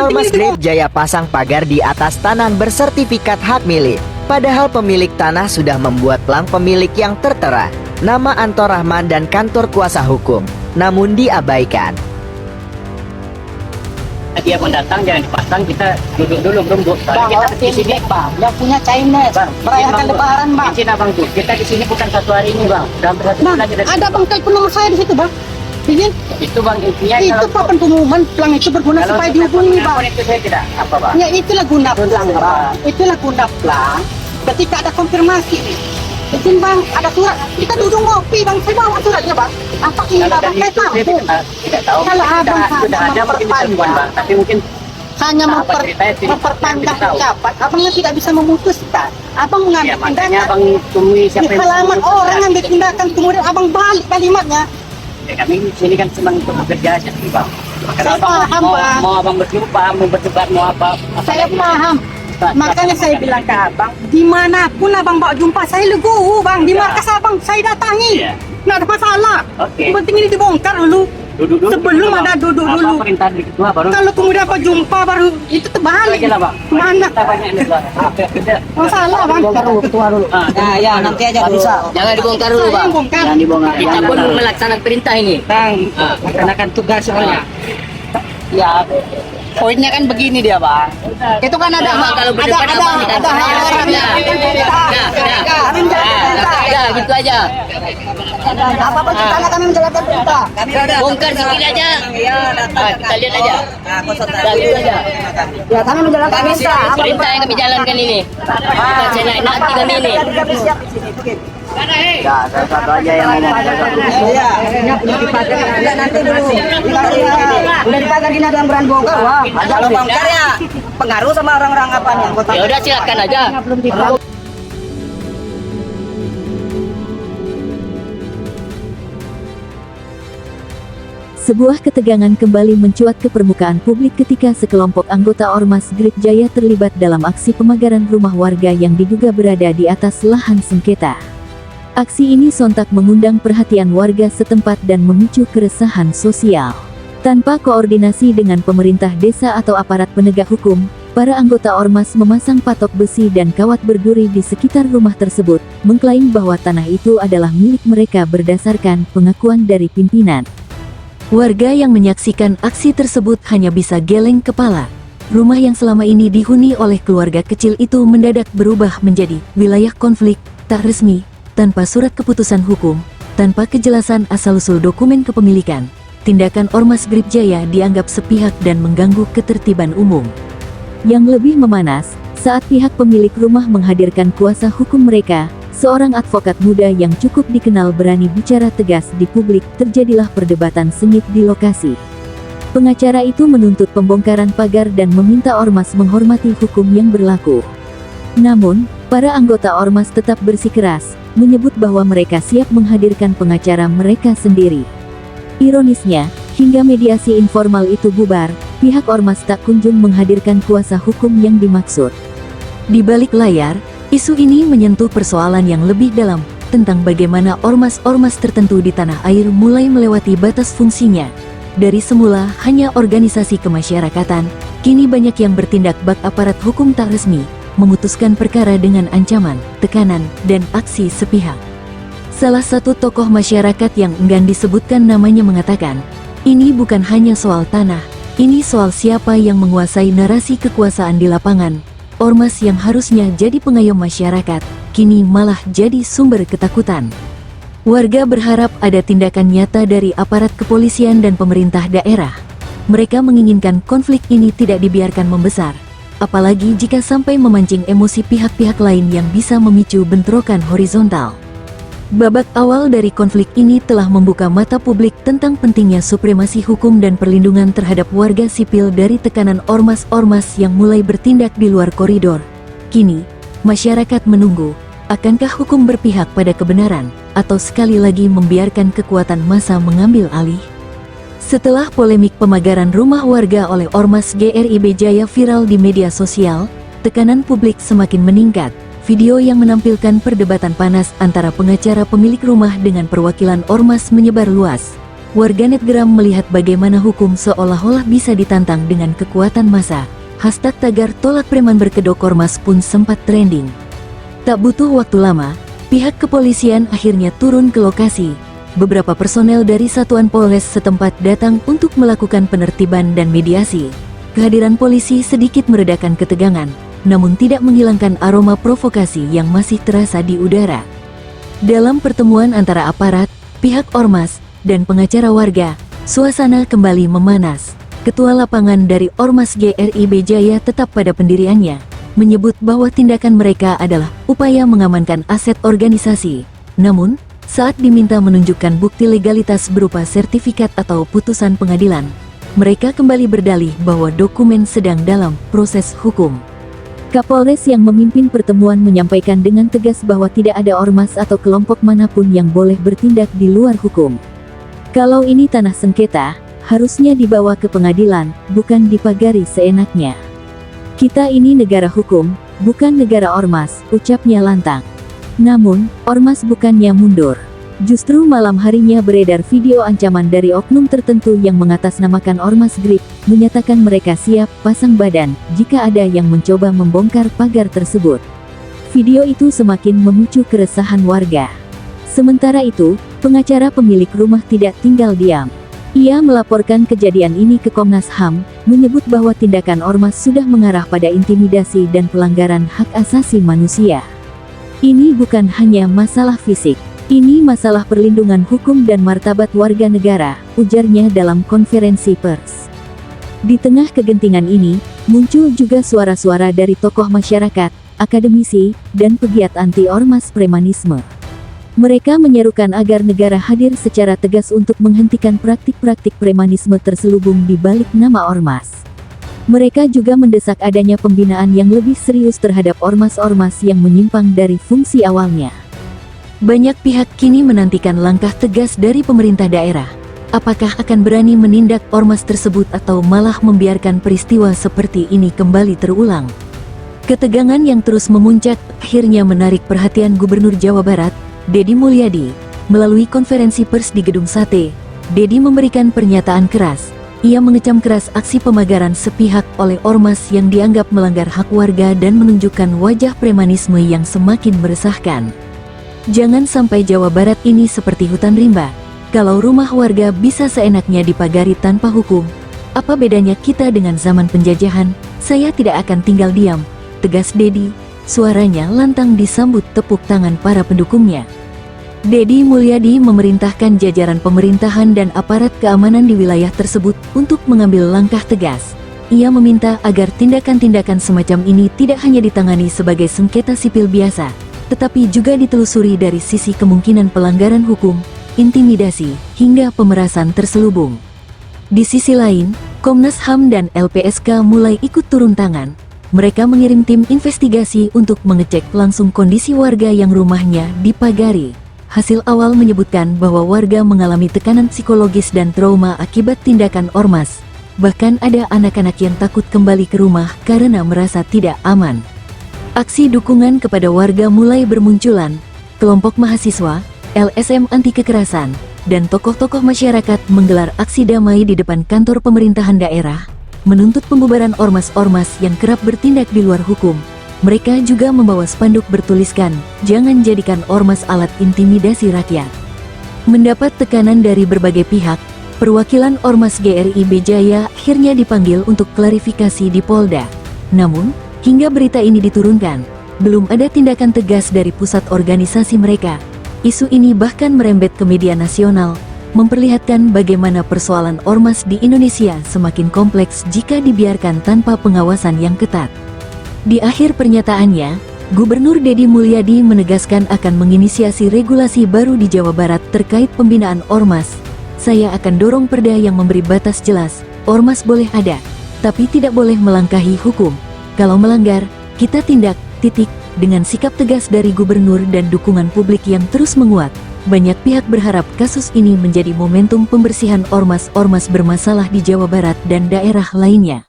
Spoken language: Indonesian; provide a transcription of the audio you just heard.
Ormas Grip Jaya pasang pagar di atas tanah bersertifikat hak milik. Padahal pemilik tanah sudah membuat plang pemilik yang tertera, nama Antor Rahman dan kantor kuasa hukum, namun diabaikan. Dia mendatang jangan dipasang, kita duduk dulu bro. Kita di sini bang, yang punya Chinese merayakan lebaran bang. Izin abang tuh, kita di sini bukan satu hari ini bang. Dalam satu bulan kita Ada bang telepon nomor saya di situ bang. Izin? Itu bang intinya. Itu papan pengumuman pelang itu berguna kalau supaya dihubungi bang. Itu saya tidak apa bang. Ya itulah guna pelang bang. Itulah guna pelang. Ketika ada konfirmasi. Izin bang, ada surat. Kita duduk ngopi bang. Saya bawa suratnya bang. Apa ini bang? Saya tahu. Tidak tahu. Kalau abang sudah ada mungkin bang, tapi mungkin hanya memperpanjang ucapan, abangnya tidak bisa memutuskan. Abang mengambil tindakan. Abang temui siapa di halaman orang yang ditindakan, kemudian abang balik kalimatnya. Ya, kami di sini kan senang untuk bekerja aja sih bang. Saya paham bang. Mau abang berjumpa, mau berdebat, mau apa? Saya paham. Makanya saya bilang ke abang, dimanapun abang bawa jumpa, saya legowo bang. Di markas abang, saya datangi. Nggak ada masalah. Yang penting ini dibongkar dulu. Duduk sebelum ada duduk dulu. Perintah dari ketua baru. Kalau kemudian apa jumpa baru itu terbalik. Mana? Masalah bang. Ketua dulu. Ya nanti aja dulu. Jangan dibongkar dulu bang. Jangan dibongkar. Kita pun melaksanakan perintah ini. Bang, laksanakan tugas soalnya. Ya, poinnya kan begini dia bang. Itu kan ada kalau berdebat ada ya gitu aja. Apa-apa kita kami menjalankan perintah. Bongkar sedikit aja. Kita lihat aja. Gitu aja. Ya kami menjalankan perintah. Perintah yang kami jalankan ini. Bukan saya nanti kami ini. Ya, satu aja yang ngomong. Iya, nanti dulu. Udah dipakai gini ada yang berani bongkar, wah. Kalau bongkar ya pengaruh sama orang-orang apa nih? Ya udah silakan aja. Sebuah ketegangan kembali mencuat ke permukaan publik ketika sekelompok anggota Ormas Grip Jaya terlibat dalam aksi pemagaran rumah warga yang diduga berada di atas lahan sengketa. Aksi ini sontak mengundang perhatian warga setempat dan memicu keresahan sosial. Tanpa koordinasi dengan pemerintah desa atau aparat penegak hukum, para anggota Ormas memasang patok besi dan kawat berduri di sekitar rumah tersebut, mengklaim bahwa tanah itu adalah milik mereka berdasarkan pengakuan dari pimpinan. Warga yang menyaksikan aksi tersebut hanya bisa geleng kepala. Rumah yang selama ini dihuni oleh keluarga kecil itu mendadak berubah menjadi wilayah konflik, tak resmi, tanpa surat keputusan hukum, tanpa kejelasan asal-usul dokumen kepemilikan. Tindakan Ormas Grip Jaya dianggap sepihak dan mengganggu ketertiban umum. Yang lebih memanas, saat pihak pemilik rumah menghadirkan kuasa hukum mereka, seorang advokat muda yang cukup dikenal berani bicara tegas di publik, terjadilah perdebatan sengit di lokasi. Pengacara itu menuntut pembongkaran pagar dan meminta Ormas menghormati hukum yang berlaku. Namun, para anggota Ormas tetap bersikeras, menyebut bahwa mereka siap menghadirkan pengacara mereka sendiri. Ironisnya, hingga mediasi informal itu bubar, pihak Ormas tak kunjung menghadirkan kuasa hukum yang dimaksud. Di balik layar, isu ini menyentuh persoalan yang lebih dalam, tentang bagaimana ormas-ormas tertentu di tanah air mulai melewati batas fungsinya. Dari semula hanya organisasi kemasyarakatan, kini banyak yang bertindak bak aparat hukum tak resmi, memutuskan perkara dengan ancaman, tekanan, dan aksi sepihak. Salah satu tokoh masyarakat yang enggan disebutkan namanya mengatakan, ini bukan hanya soal tanah, ini soal siapa yang menguasai narasi kekuasaan di lapangan. Ormas yang harusnya jadi pengayom masyarakat, kini malah jadi sumber ketakutan. Warga berharap ada tindakan nyata dari aparat kepolisian dan pemerintah daerah. Mereka menginginkan konflik ini tidak dibiarkan membesar, apalagi jika sampai memancing emosi pihak-pihak lain yang bisa memicu bentrokan horizontal. Babak awal dari konflik ini telah membuka mata publik tentang pentingnya supremasi hukum dan perlindungan terhadap warga sipil dari tekanan ormas-ormas yang mulai bertindak di luar koridor. Kini, masyarakat menunggu, akankah hukum berpihak pada kebenaran, atau sekali lagi membiarkan kekuatan massa mengambil alih? Setelah polemik pemagaran rumah warga oleh Ormas GRIB Jaya viral di media sosial, tekanan publik semakin meningkat. Video yang menampilkan perdebatan panas antara pengacara pemilik rumah dengan perwakilan Ormas menyebar luas. Warganet geram melihat bagaimana hukum seolah-olah bisa ditantang dengan kekuatan massa. #tagar tolak preman berkedok ormas pun sempat trending. Tak butuh waktu lama, pihak kepolisian akhirnya turun ke lokasi. Beberapa personel dari satuan Polres setempat datang untuk melakukan penertiban dan mediasi. Kehadiran polisi sedikit meredakan ketegangan, namun tidak menghilangkan aroma provokasi yang masih terasa di udara. Dalam pertemuan antara aparat, pihak ormas, dan pengacara warga, suasana kembali memanas. Ketua lapangan dari Ormas GRIB Jaya tetap pada pendiriannya, menyebut bahwa tindakan mereka adalah upaya mengamankan aset organisasi. Namun, saat diminta menunjukkan bukti legalitas berupa sertifikat atau putusan pengadilan, mereka kembali berdalih bahwa dokumen sedang dalam proses hukum. Kapolres yang memimpin pertemuan menyampaikan dengan tegas bahwa tidak ada ormas atau kelompok manapun yang boleh bertindak di luar hukum. Kalau ini tanah sengketa, harusnya dibawa ke pengadilan, bukan dipagari seenaknya. Kita ini negara hukum, bukan negara ormas, ucapnya lantang. Namun, ormas bukannya mundur. Justru malam harinya beredar video ancaman dari oknum tertentu yang mengatasnamakan Ormas GRIB, menyatakan mereka siap pasang badan jika ada yang mencoba membongkar pagar tersebut. Video itu semakin memicu keresahan warga. Sementara itu, pengacara pemilik rumah tidak tinggal diam. Ia melaporkan kejadian ini ke Komnas HAM, menyebut bahwa tindakan ormas sudah mengarah pada intimidasi dan pelanggaran hak asasi manusia. Ini bukan hanya masalah fisik, ini masalah perlindungan hukum dan martabat warga negara, ujarnya dalam konferensi pers. Di tengah kegentingan ini, muncul juga suara-suara dari tokoh masyarakat, akademisi, dan pegiat anti-ormas premanisme. Mereka menyerukan agar negara hadir secara tegas untuk menghentikan praktik-praktik premanisme terselubung di balik nama ormas. Mereka juga mendesak adanya pembinaan yang lebih serius terhadap ormas-ormas yang menyimpang dari fungsi awalnya. Banyak pihak kini menantikan langkah tegas dari pemerintah daerah. Apakah akan berani menindak ormas tersebut atau malah membiarkan peristiwa seperti ini kembali terulang? Ketegangan yang terus memuncak akhirnya menarik perhatian Gubernur Jawa Barat, Deddy Mulyadi. Melalui konferensi pers di Gedung Sate, Deddy memberikan pernyataan keras. Ia mengecam keras aksi pemagaran sepihak oleh ormas yang dianggap melanggar hak warga dan menunjukkan wajah premanisme yang semakin meresahkan. Jangan sampai Jawa Barat ini seperti hutan rimba. Kalau rumah warga bisa seenaknya dipagari tanpa hukum, apa bedanya kita dengan zaman penjajahan? Saya tidak akan tinggal diam, tegas Deddy. Suaranya lantang disambut tepuk tangan para pendukungnya. Deddy Mulyadi memerintahkan jajaran pemerintahan dan aparat keamanan di wilayah tersebut untuk mengambil langkah tegas. Ia meminta agar tindakan-tindakan semacam ini tidak hanya ditangani sebagai sengketa sipil biasa, tetapi juga ditelusuri dari sisi kemungkinan pelanggaran hukum, intimidasi, hingga pemerasan terselubung. Di sisi lain, Komnas HAM dan LPSK mulai ikut turun tangan. Mereka mengirim tim investigasi untuk mengecek langsung kondisi warga yang rumahnya dipagari. Hasil awal menyebutkan bahwa warga mengalami tekanan psikologis dan trauma akibat tindakan ormas. Bahkan ada anak-anak yang takut kembali ke rumah karena merasa tidak aman. Aksi dukungan kepada warga mulai bermunculan. Kelompok mahasiswa, LSM anti kekerasan, dan tokoh-tokoh masyarakat menggelar aksi damai di depan kantor pemerintahan daerah, menuntut pembubaran ormas-ormas yang kerap bertindak di luar hukum. Mereka juga membawa spanduk bertuliskan, "Jangan jadikan ormas alat intimidasi rakyat." Mendapat tekanan dari berbagai pihak, perwakilan Ormas GRIB Jaya akhirnya dipanggil untuk klarifikasi di Polda. Namun, hingga berita ini diturunkan, belum ada tindakan tegas dari pusat organisasi mereka. Isu ini bahkan merembet ke media nasional, memperlihatkan bagaimana persoalan ormas di Indonesia semakin kompleks jika dibiarkan tanpa pengawasan yang ketat. Di akhir pernyataannya, Gubernur Deddy Mulyadi menegaskan akan menginisiasi regulasi baru di Jawa Barat terkait pembinaan ormas. "Saya akan dorong perda yang memberi batas jelas, ormas boleh ada, tapi tidak boleh melangkahi hukum. Kalau melanggar, kita tindak, titik." Dengan sikap tegas dari gubernur dan dukungan publik yang terus menguat, banyak pihak berharap kasus ini menjadi momentum pembersihan ormas-ormas bermasalah di Jawa Barat dan daerah lainnya.